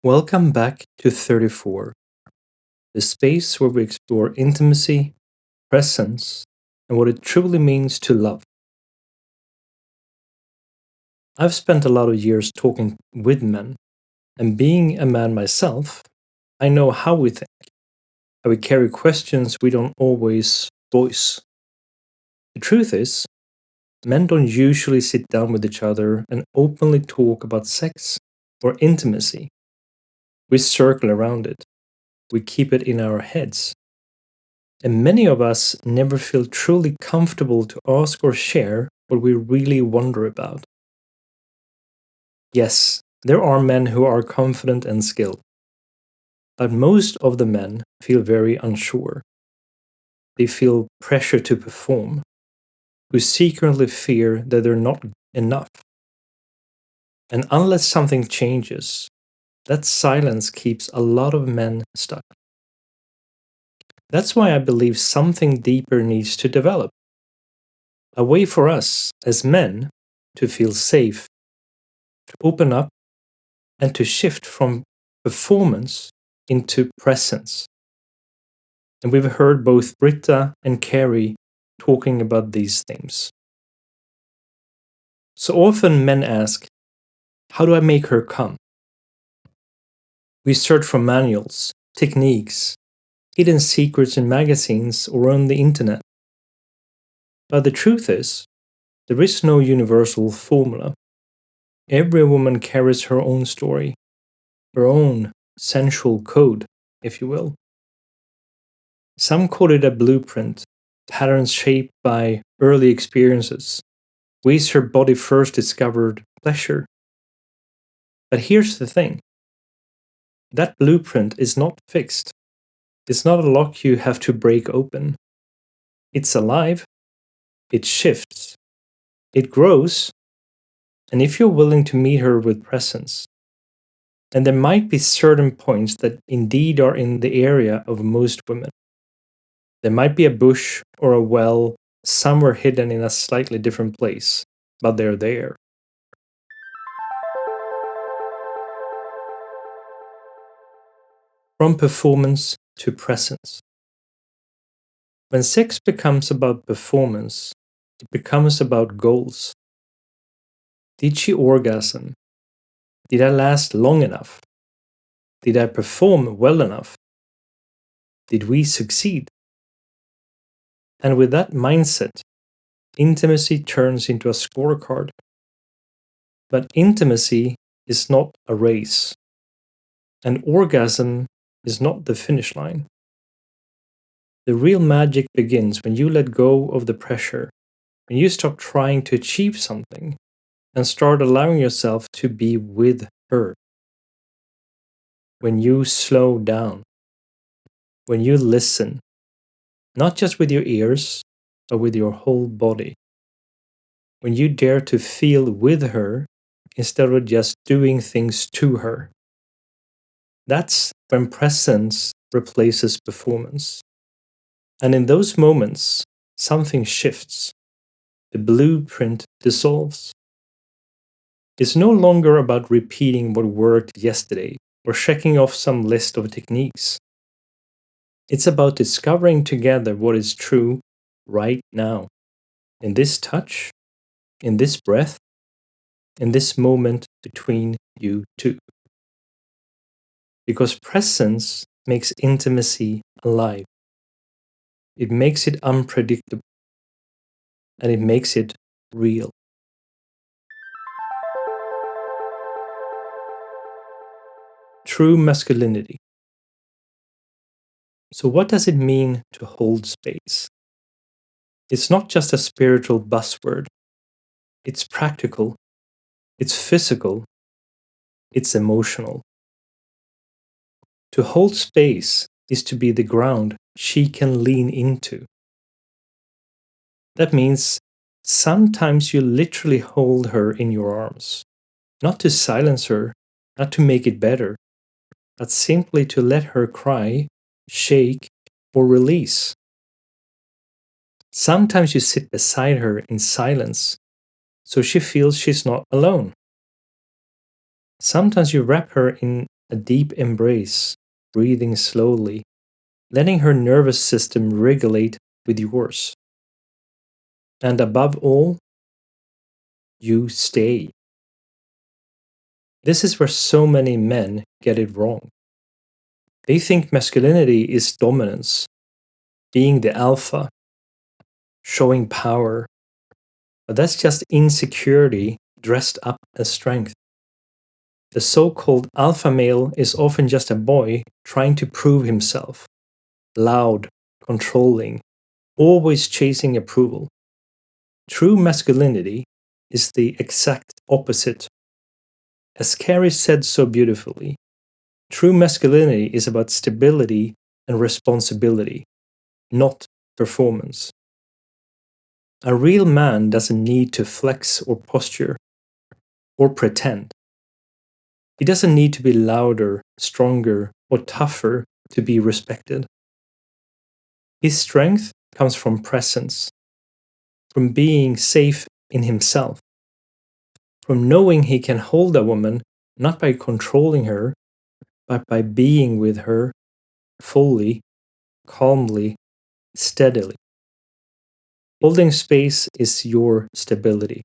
Welcome back to 34, the space where we explore intimacy, presence, and what it truly means to love. I've spent a lot of years talking with men, and being a man myself, I know how we think, how we carry questions we don't always voice. The truth is, men don't usually sit down with each other and openly talk about sex or intimacy. We circle around it, we keep it in our heads. And many of us never feel truly comfortable to ask or share what we really wonder about. Yes, there are men who are confident and skilled, but most of the men feel very unsure. They feel pressure to perform, who secretly fear that they're not enough. And unless something changes, that silence keeps a lot of men stuck. That's why I believe something deeper needs to develop. A way for us, as men, to feel safe, to open up, and to shift from performance into presence. And we've heard both Britta and Carrie talking about these themes. So often men ask, how do I make her come? We search for manuals, techniques, hidden secrets in magazines or on the internet. But the truth is, there is no universal formula. Every woman carries her own story, her own sensual code, if you will. Some call it a blueprint, patterns shaped by early experiences, ways her body first discovered pleasure. But here's the thing, that blueprint is not fixed. It's not a lock you have to break open. It's alive, it shifts, it grows, and if you're willing to meet her with presence, and there might be certain points that indeed are in the area of most women. There might be a bush or a well somewhere hidden in a slightly different place, but they're there. From performance to presence. When sex becomes about performance, it becomes about goals. Did she orgasm? Did I last long enough? Did I perform well enough? Did we succeed? And with that mindset, intimacy turns into a scorecard. But intimacy is not a race, and orgasm is not the finish line. The real magic begins when you let go of the pressure, when you stop trying to achieve something and start allowing yourself to be with her. When you slow down, when you listen, not just with your ears, but with your whole body. When you dare to feel with her instead of just doing things to her. That's when presence replaces performance. And in those moments, something shifts. The blueprint dissolves. It's no longer about repeating what worked yesterday or checking off some list of techniques. It's about discovering together what is true right now, in this touch, in this breath, in this moment between you two. Because presence makes intimacy alive. It makes it unpredictable. And it makes it real. True masculinity. So, what does it mean to hold space? It's not just a spiritual buzzword, it's practical, it's physical, it's emotional. To hold space is to be the ground she can lean into. That means sometimes you literally hold her in your arms, not to silence her, not to make it better, but simply to let her cry, shake, or release. Sometimes you sit beside her in silence, so she feels she's not alone. Sometimes you wrap her in a deep embrace, breathing slowly, letting her nervous system regulate with yours. And above all, you stay. This is where so many men get it wrong. They think masculinity is dominance, being the alpha, showing power, but that's just insecurity dressed up as strength. The so-called alpha male is often just a boy trying to prove himself, loud, controlling, always chasing approval. True masculinity is the exact opposite. As Carrie said so beautifully, true masculinity is about stability and responsibility, not performance. A real man doesn't need to flex or posture or pretend. He doesn't need to be louder, stronger, or tougher to be respected. His strength comes from presence, from being safe in himself, from knowing he can hold a woman not by controlling her, but by being with her fully, calmly, steadily. Holding space is your stability.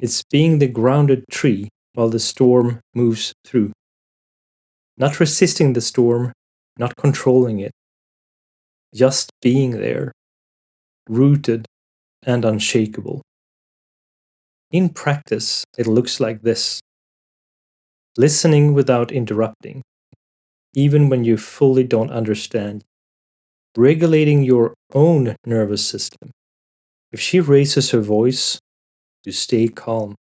It's being the grounded tree while the storm moves through. Not resisting the storm, not controlling it, just being there, rooted and unshakable. In practice, it looks like this: listening without interrupting, even when you fully don't understand, regulating your own nervous system. If she raises her voice, you stay calm.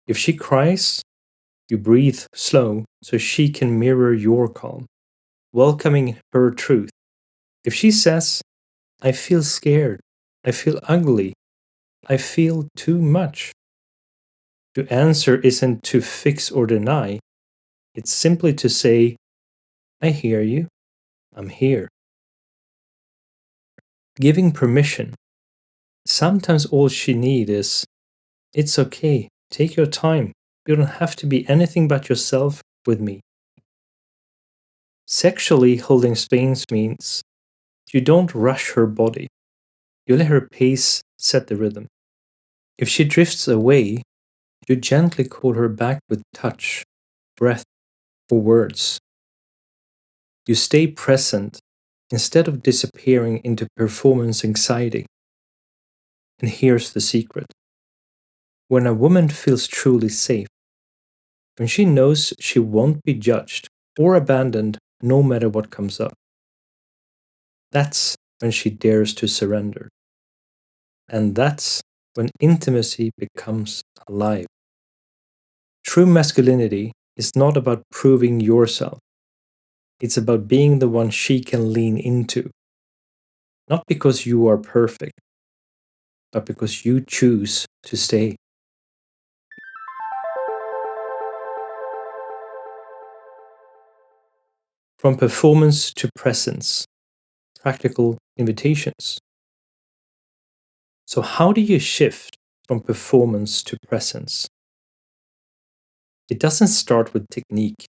If she cries, you breathe slow so she can mirror your calm, welcoming her truth. If she says, I feel scared, I feel ugly, I feel too much, to answer isn't to fix or deny, it's simply to say, I hear you, I'm here. Giving permission. Sometimes all she needs is, it's okay, take your time, you don't have to be anything but yourself with me. Sexually holding space means you don't rush her body, you let her pace set the rhythm. If she drifts away, you gently call her back with touch, breath, or words. You stay present instead of disappearing into performance anxiety. And here's the secret. When a woman feels truly safe, when she knows she won't be judged or abandoned no matter what comes up, that's when she dares to surrender. And that's when intimacy becomes alive. True masculinity is not about proving yourself. It's about being the one she can lean into. Not because you are perfect, but because you choose to stay. From performance to presence, practical invitations. So, how do you shift from performance to presence? It doesn't start with technique,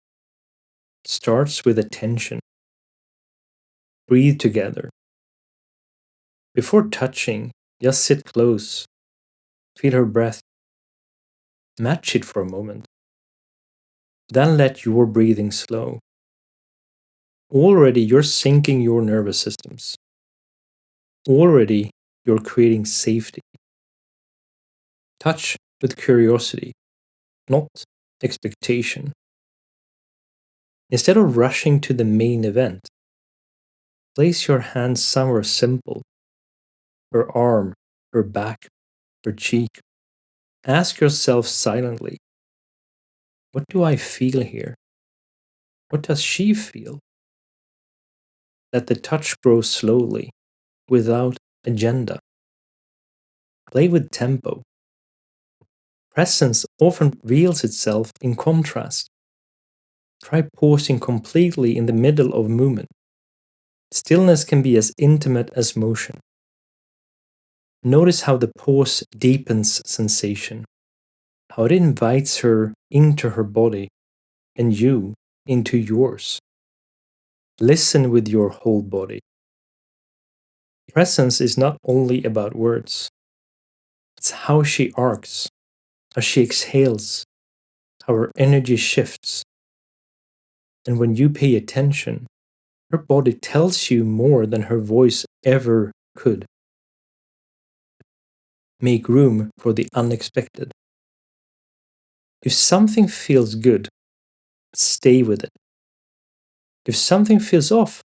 it starts with attention. Breathe together. Before touching, just sit close, feel her breath, match it for a moment. Then let your breathing slow. Already you're syncing your nervous systems. Already you're creating safety. Touch with curiosity, not expectation. Instead of rushing to the main event, place your hand somewhere simple. Her arm, her back, her cheek. Ask yourself silently, what do I feel here? What does she feel? Let the touch grow slowly, without agenda. Play with tempo. Presence often reveals itself in contrast. Try pausing completely in the middle of movement. Stillness can be as intimate as motion. Notice how the pause deepens sensation, how it invites her into her body, and you into yours. Listen with your whole body. Presence is not only about words, it's how she arcs, how she exhales, how her energy shifts. And when you pay attention, her body tells you more than her voice ever could. Make room for the unexpected. If something feels good, stay with it. If something feels off,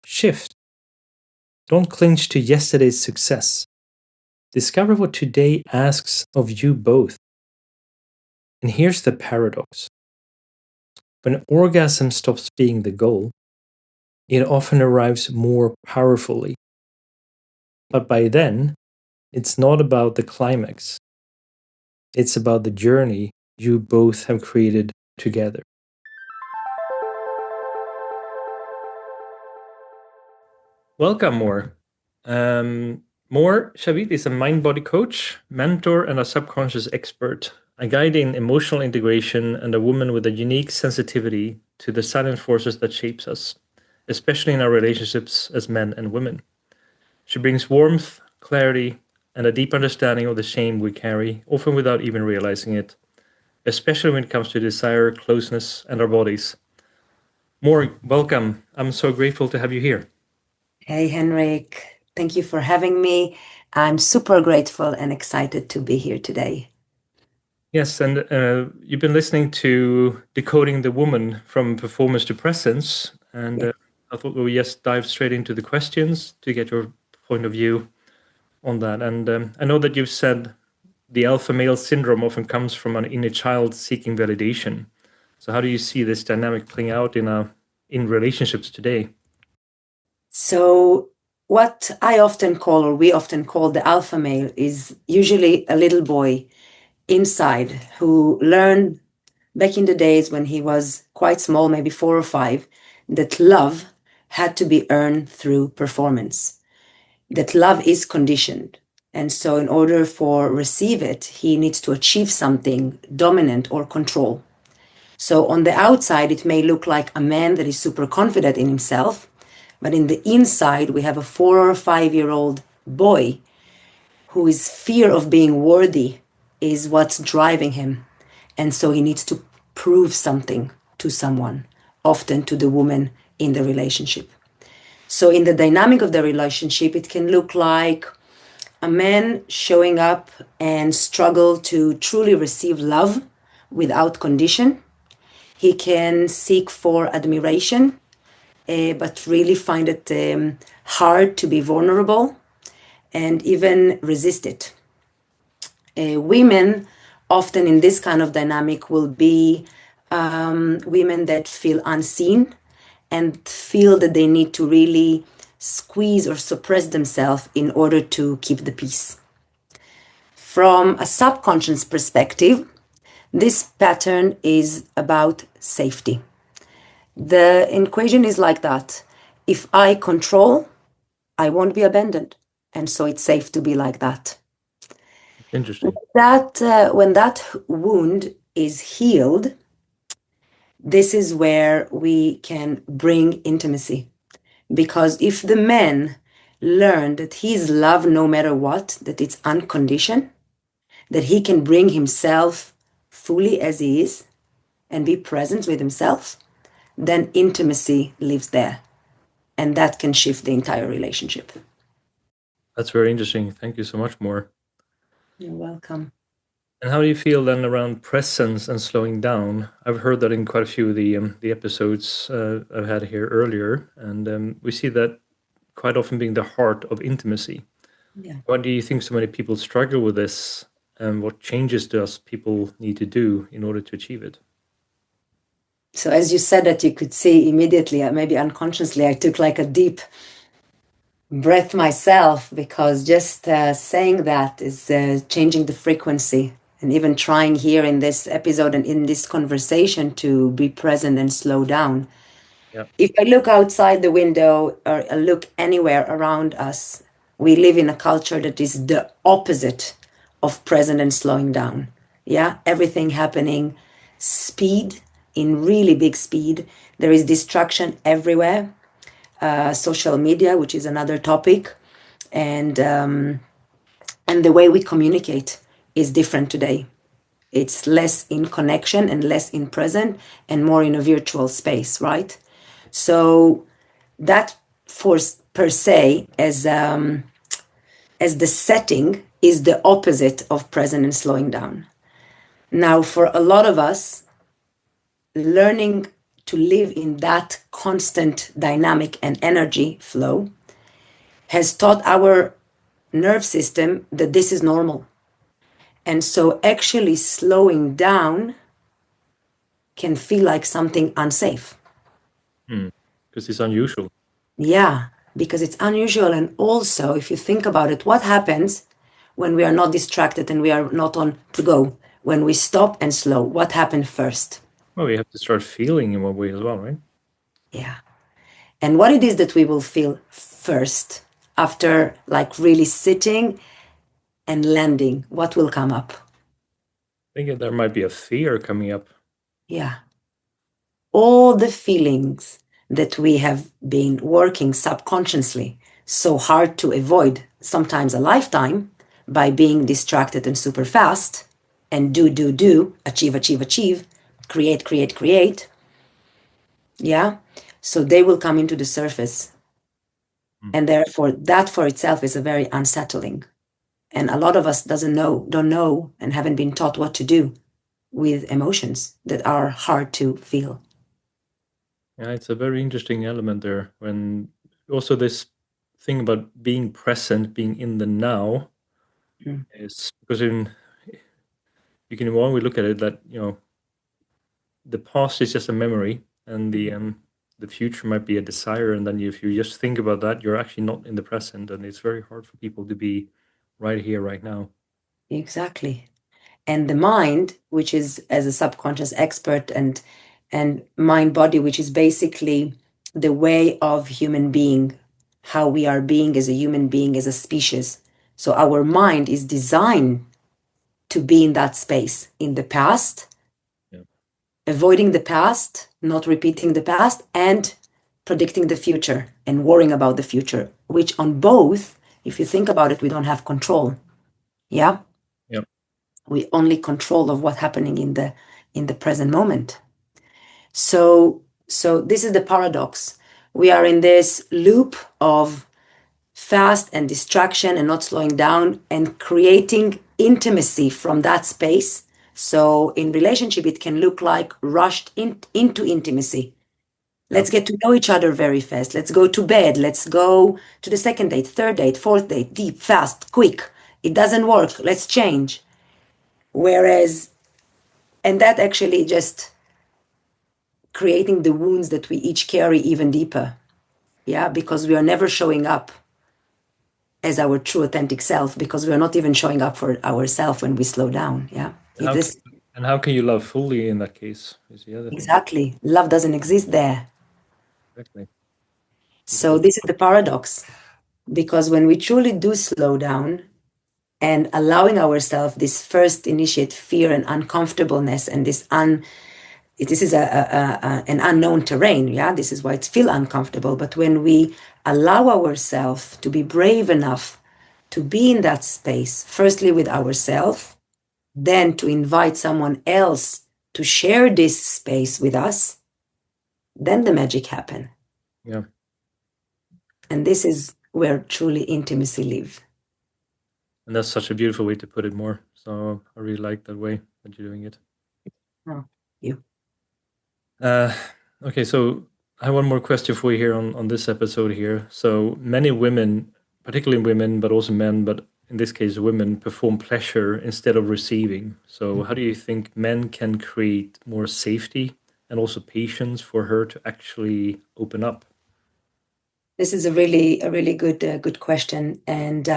shift. Don't clinch to yesterday's success. Discover what today asks of you both. And here's the paradox. When orgasm stops being the goal, it often arrives more powerfully. But by then, it's not about the climax. It's about the journey you both have created together. Welcome, Mor. Mor Shavit is a mind-body coach, mentor, and a subconscious expert, a guide in emotional integration and a woman with a unique sensitivity to the silent forces that shapes us, especially in our relationships as men and women. She brings warmth, clarity, and a deep understanding of the shame we carry, often without even realizing it, especially when it comes to desire, closeness, and our bodies. Mor, welcome. I'm so grateful to have you here. Hey, Henrik. Thank you for having me. I'm super grateful and excited to be here today. Yes, and you've been listening to Decoding the Woman from Performance to Presence, and Yes. I thought we would just dive straight into the questions to get your point of view on that. And I know that you've said the alpha male syndrome often comes from an inner child seeking validation. So how do you see this dynamic playing out in relationships today? So, what I often call, or we often call, the alpha male is usually a little boy inside who learned back in the days when he was quite small, maybe 4 or 5, that love had to be earned through performance, that love is conditioned. And so, in order for receive it, he needs to achieve something dominant or control. So on the outside, it may look like a man that is super confident in himself, but in the inside, we have a 4 or 5 year old boy who is fear of being worthy is what's driving him. And so he needs to prove something to someone, often to the woman in the relationship. So in the dynamic of the relationship, it can look like a man showing up and struggle to truly receive love without condition. He can seek for admiration, but really find it hard to be vulnerable and even resist it. Women, often in this kind of dynamic, will be women that feel unseen and feel that they need to really squeeze or suppress themselves in order to keep the peace. From a subconscious perspective, this pattern is about safety. The equation is like that. If I control, I won't be abandoned. And so it's safe to be like that. Interesting. When that wound is healed, this is where we can bring intimacy. Because if the man learned that he's loved no matter what, that it's unconditioned, that he can bring himself fully as he is and be present with himself, then intimacy lives there. And that can shift the entire relationship. That's very interesting. Thank you so much, Mor. You're welcome. And how do you feel then around presence and slowing down? I've heard that in quite a few of the episodes I've had here earlier, and we see that quite often being the heart of intimacy. Yeah. Why do you think so many people struggle with this, and what changes does people need to do in order to achieve it? So as you said that, you could see immediately, maybe unconsciously, I took like a deep breath myself, because just saying that is changing the frequency. And even trying here in this episode and in this conversation to be present and slow down. Yeah, If I look outside the window or I look anywhere around us, we live in a culture that is the opposite of present and slowing down. Yeah, everything happening, speed, in really big speed. There is distraction everywhere. Social media, which is another topic, and the way we communicate is different today. It's less in connection and less in present and more in a virtual space, right? So that force per se as the setting is the opposite of present and slowing down. Now, for a lot of us, learning to live in that constant dynamic and energy flow has taught our nerve system that this is normal. And so actually slowing down can feel like something unsafe. Because it's unusual. Yeah, because it's unusual. And also, if you think about it, what happens when we are not distracted and we are not on to go? When we stop and slow, what happened first? Well, we have to start feeling in one way as well, right? Yeah. And what it is that we will feel first after like really sitting and landing, what will come up? I think there might be a fear coming up. Yeah. All the feelings that we have been working subconsciously so hard to avoid, sometimes a lifetime, by being distracted and super fast and do, achieve, create. Yeah. So they will come into the surface. And therefore, that for itself is a very unsettling. And a lot of us don't know, and haven't been taught what to do with emotions that are hard to feel. Yeah, it's a very interesting element there. When also this thing about being present, being in the now, is because you can one way look at it that the past is just a memory, and the future might be a desire, and then if you just think about that, you're actually not in the present, and it's very hard for people to be right here, right now. Exactly. And the mind, which is as a subconscious expert, and mind body, which is basically the way of human being, how we are being as a human being, as a species. So our mind is designed to be in that space in the past, Yeah. avoiding the past, not repeating the past, and predicting the future and worrying about the future, which on both, if you think about it, we don't have control. Yeah. Yeah. We only control of what's happening in the present moment. So this is the paradox. We are in this loop of fast and distraction and not slowing down and creating intimacy from that space. So in relationship, it can look like rushed into intimacy. Let's get to know each other very fast. Let's go to bed. Let's go to the second date, third date, fourth date, deep, fast, quick. It doesn't work. Let's change. Whereas, and that actually just creating the wounds that we each carry even deeper. Yeah, because we are never showing up as our true authentic self, because we are not even showing up for ourselves when we slow down. Yeah. And how can you love fully in that case is the other thing. Exactly. Love doesn't exist there. Exactly. So this is the paradox, because when we truly do slow down and allowing ourselves this first initiate fear and uncomfortableness and this is an unknown terrain. Yeah, this is why it feels uncomfortable. But when we allow ourselves to be brave enough to be in that space, firstly with ourselves, then to invite someone else to share this space with us, then the magic happen. Yeah. And this is where truly intimacy live. And that's such a beautiful way to put it more. So I really like that way that you're doing it. Oh, you. Okay, so I have one more question for you here on this episode here. So many women, particularly women, but also men, but in this case, women perform pleasure instead of receiving. So how do you think men can create more safety and also patience for her to actually open up? This is a really good question, and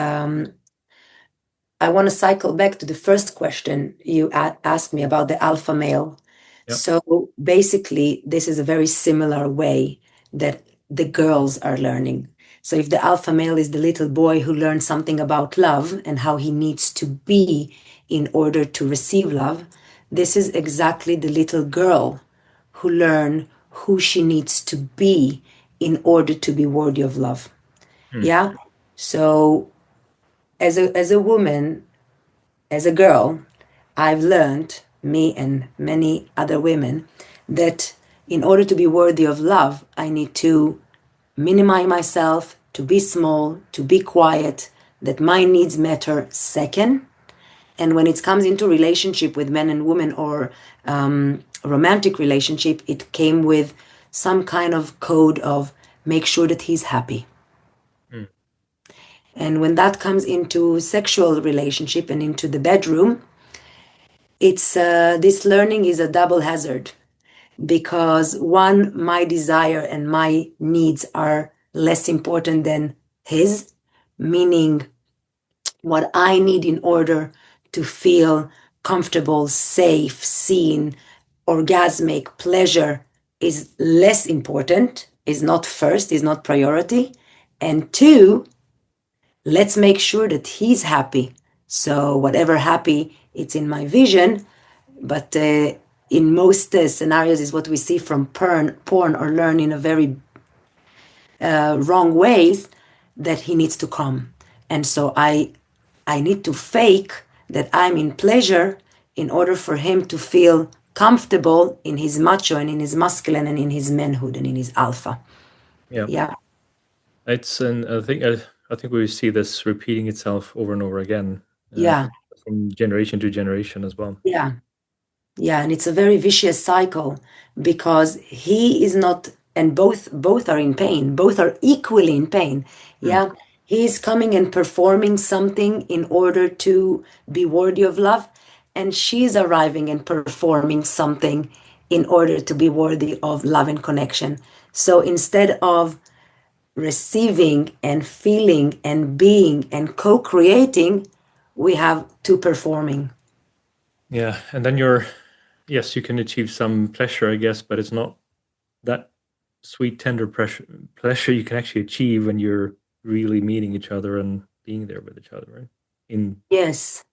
I want to cycle back to the first question you asked me about the alpha male. Yep. So basically, this is a very similar way that the girls are learning. So if the alpha male is the little boy who learns something about love and how he needs to be in order to receive love, this is exactly the little girl who learn who she needs to be in order to be worthy of love. Yeah. So as a woman, as a girl, I've learned, me and many other women, that in order to be worthy of love, I need to minimize myself, to be small, to be quiet, that my needs matter second. And when it comes into relationship with men and women or romantic relationship, it came with some kind of code of make sure that he's happy. Mm. And when that comes into sexual relationship and into the bedroom, it's this learning is a double hazard because one, my desire and my needs are less important than his, meaning what I need in order to feel comfortable, safe, seen, orgasmic, pleasure is less important, is not first, is not priority. And two, let's make sure that he's happy. So whatever happy, it's in my vision, but in most scenarios is what we see from porn or learn in a very wrong ways that he needs to come. And so I need to fake that I'm in pleasure in order for him to feel comfortable in his macho and in his masculine and in his manhood and in his alpha. Yeah. Yeah. It's and I think we see this repeating itself over and over again, Yeah. from generation to generation as well. Yeah. Yeah, and it's a very vicious cycle because he is not, and both are in pain. Both are equally in pain. Mm. Yeah, he is coming and performing something in order to be worthy of love, and she's arriving and performing something in order to be worthy of love and connection. So instead of receiving and feeling and being and co-creating, we have two performing. Yeah, and then yes, you can achieve some pleasure, I guess, but it's not that sweet, tender pleasure you can actually achieve when you're really meeting each other and being there with each other, right? In Yes.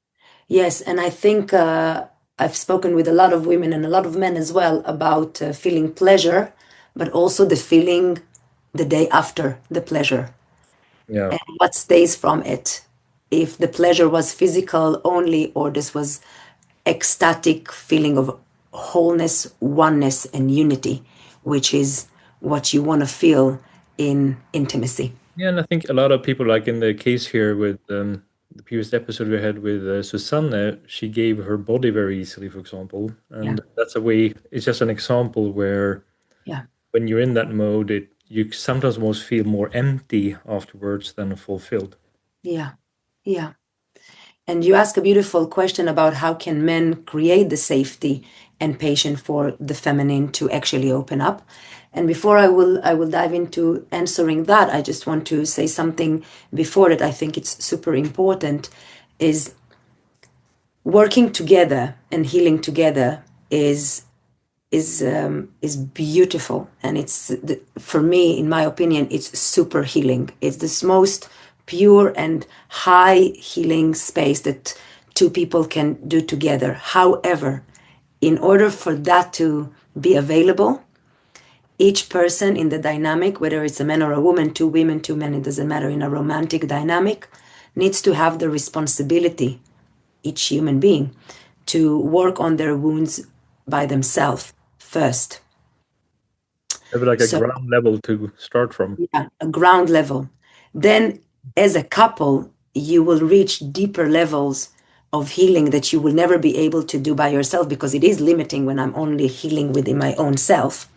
Yes, and I think I've spoken with a lot of women and a lot of men as well about feeling pleasure, but also the feeling the day after the pleasure yeah, and what stays from it. If the pleasure was physical only, or this was ecstatic feeling of wholeness, oneness, and unity, which is what you want to feel in intimacy. yeah, and I think a lot of people, like in the case here with the previous episode we had with Susanne, she gave her body very easily, for example, Yeah, and that's a way. It's just an example where yeah, when you're in that mode, you sometimes almost feel more empty afterwards than fulfilled. yeah, yeah. And you ask a beautiful question about how can men create the safety and patience for the feminine to actually open up. And before I will dive into answering that, I just want to say something before that I think it's super important is working together and healing together is beautiful, and for me, in my opinion, it's super healing. It's this most pure and high healing space that two people can do together. However, in order for that to be available, each person in the dynamic, whether it's a man or a woman, two women, two men, it doesn't matter, in a romantic dynamic, needs to have the responsibility, each human being, to work on their wounds by themselves first. Have like a So, ground level to start from. yeah, a ground level. Then, as a couple, you will reach deeper levels of healing that you will never be able to do by yourself because it is limiting when I'm only healing within my own self.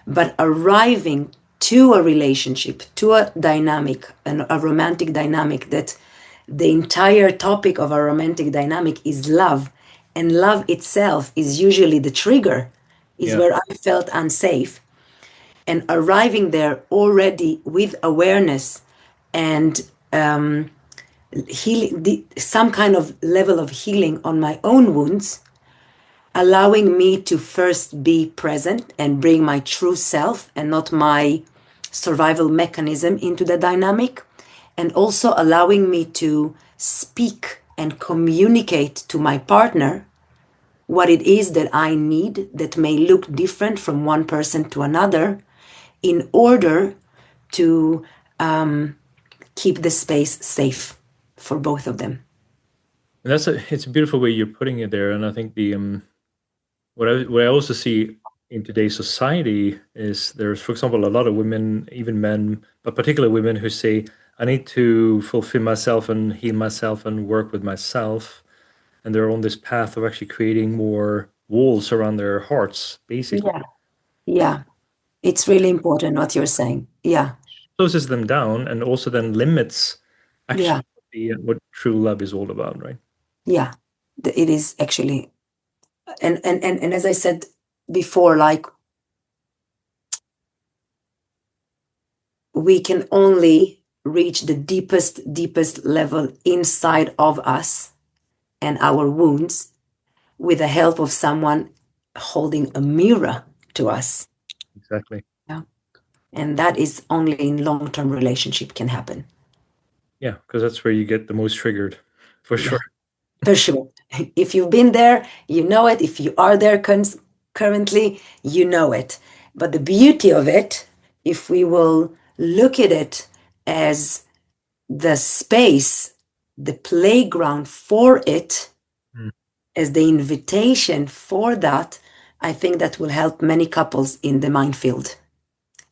But arriving to a relationship, to a dynamic, a romantic dynamic, that the entire topic of a romantic dynamic is love, and love itself is usually the trigger, is Yeah, where I felt unsafe, and arriving there already with awareness and healing, some kind of level of healing on my own wounds, allowing me to first be present and bring my true self and not my survival mechanism into the dynamic, and also allowing me to speak and communicate to my partner what it is that I need that may look different from one person to another in order to keep the space safe for both of them. And it's a beautiful way you're putting it there. And I think the what I also see in today's society is there's, for example, a lot of women, even men, but particularly women who say, I need to fulfill myself and heal myself and work with myself. And they're on this path of actually creating more walls around their hearts, basically. Yeah. Yeah. It's really important what you're saying. Yeah. Closes them down and also then limits Yeah. actually what true love is all about, right? Yeah. It is actually, and as I said before, like we can only reach the deepest level inside of us and our wounds with the help of someone holding a mirror to us. Exactly. Yeah. And that is only in long-term relationship can happen. Yeah, because that's where you get the most triggered, for Yeah, sure. for sure. If you've been there, you know it. If you are there currently, you know it. But the beauty of it, if we will look at it as the space, the playground for it, Mm. as the invitation for that, I think that will help many couples in the minefield Yeah,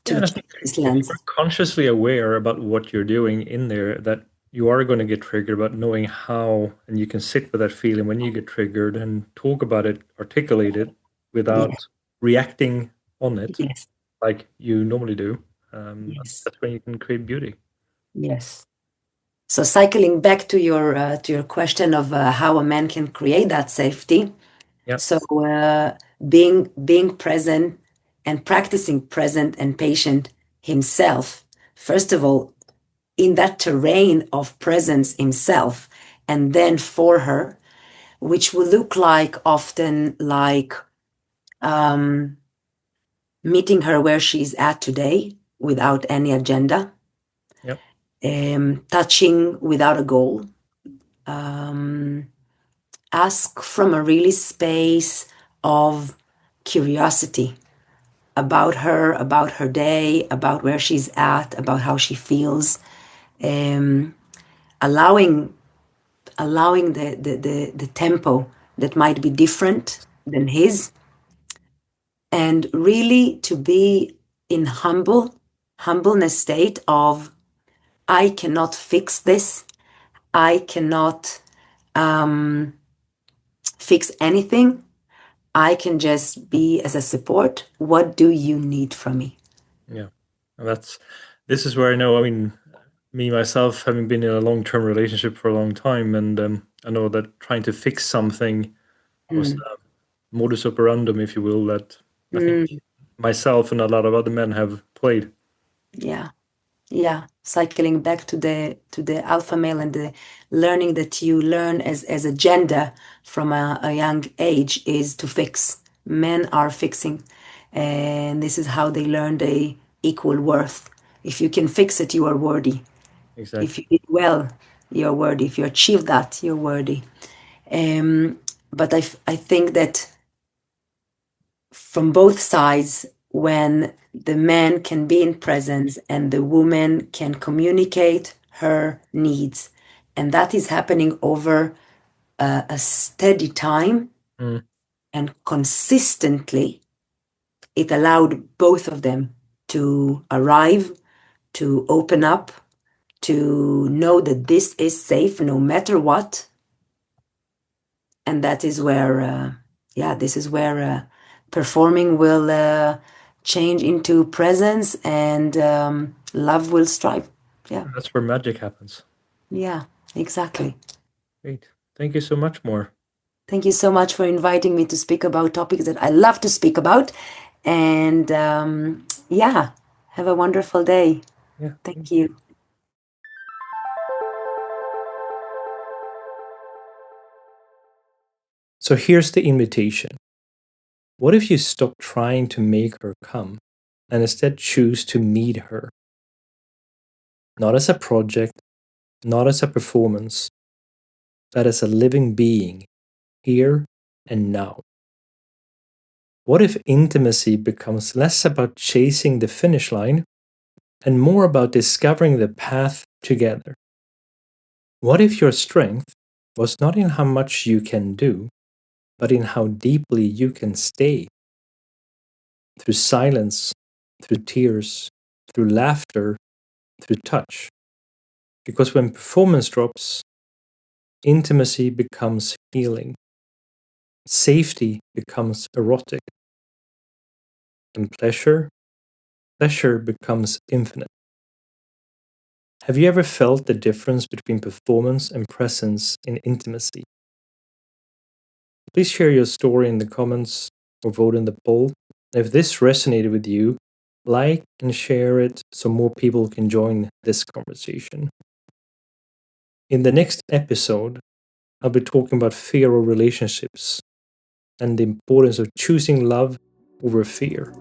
to and I change think this if you're lens. consciously aware about what you're doing in there, that you are going to get triggered, about knowing how, and you can sit with that feeling when you get triggered and talk about it, articulate it Yeah. without reacting on it Yes. like you normally do. Yes. That's when you can create beauty. Yes. So cycling back to your question of how a man can create that safety. Yeah, So being present and practicing present and patient himself, first of all, in that terrain of presence himself, and then for her, which will look like often like um, meeting her where she's at today without any agenda, yeah, touching without a goal. Um, Ask from a really space of curiosity about her day, about where she's at, about how she feels, um, allowing the tempo that might be different than his, and really to be in humbleness state of I cannot fix this, I cannot fix anything. I can just be as a support. What do you need from me? yeah. And this is where I know, I mean, me myself, having been in a long-term relationship for a long time, and I know that trying to fix something was Mm, modus operandum, if you will, that I think mm, myself and a lot of other men have played. yeah, yeah. Cycling back to the alpha male and the learning that you learn as a gender from a young age is to fix. Men are fixing, and this is how they learn they equal worth. If you can fix it, you are worthy. If Exactly. you did well, you're worthy. If you achieve that, you're worthy. Um, but I think that from both sides, when the man can be in presence and the woman can communicate her needs, and that is happening over a steady time Mm, and consistently, it allowed both of them to arrive, to open up, to know that this is safe no matter what. And that is where yeah, this is where performing will change into presence, and love will strive. Yeah, that's where magic happens. yeah, exactly. Great. Thank you so much, More. Thank you so much for inviting me to speak about topics that I love to speak about, and yeah, have a wonderful day. Yeah. Thank you. So here's the invitation. What if you stop trying to make her come and instead choose to meet her? Not as a project, not as a performance, but as a living being, here and now? What if intimacy becomes less about chasing the finish line and more about discovering the path together? What if your strength was not in how much you can do, but in how deeply you can stay? Through silence, through tears, through laughter, through touch. Because when performance drops, intimacy becomes healing. Safety becomes erotic. And pleasure becomes infinite. Have you ever felt the difference between performance and presence in intimacy? Please share your story in the comments or vote in the poll. If this resonated with you, like and share it so more people can join this conversation. In the next episode, I'll be talking about fear of relationships and the importance of choosing love over fear.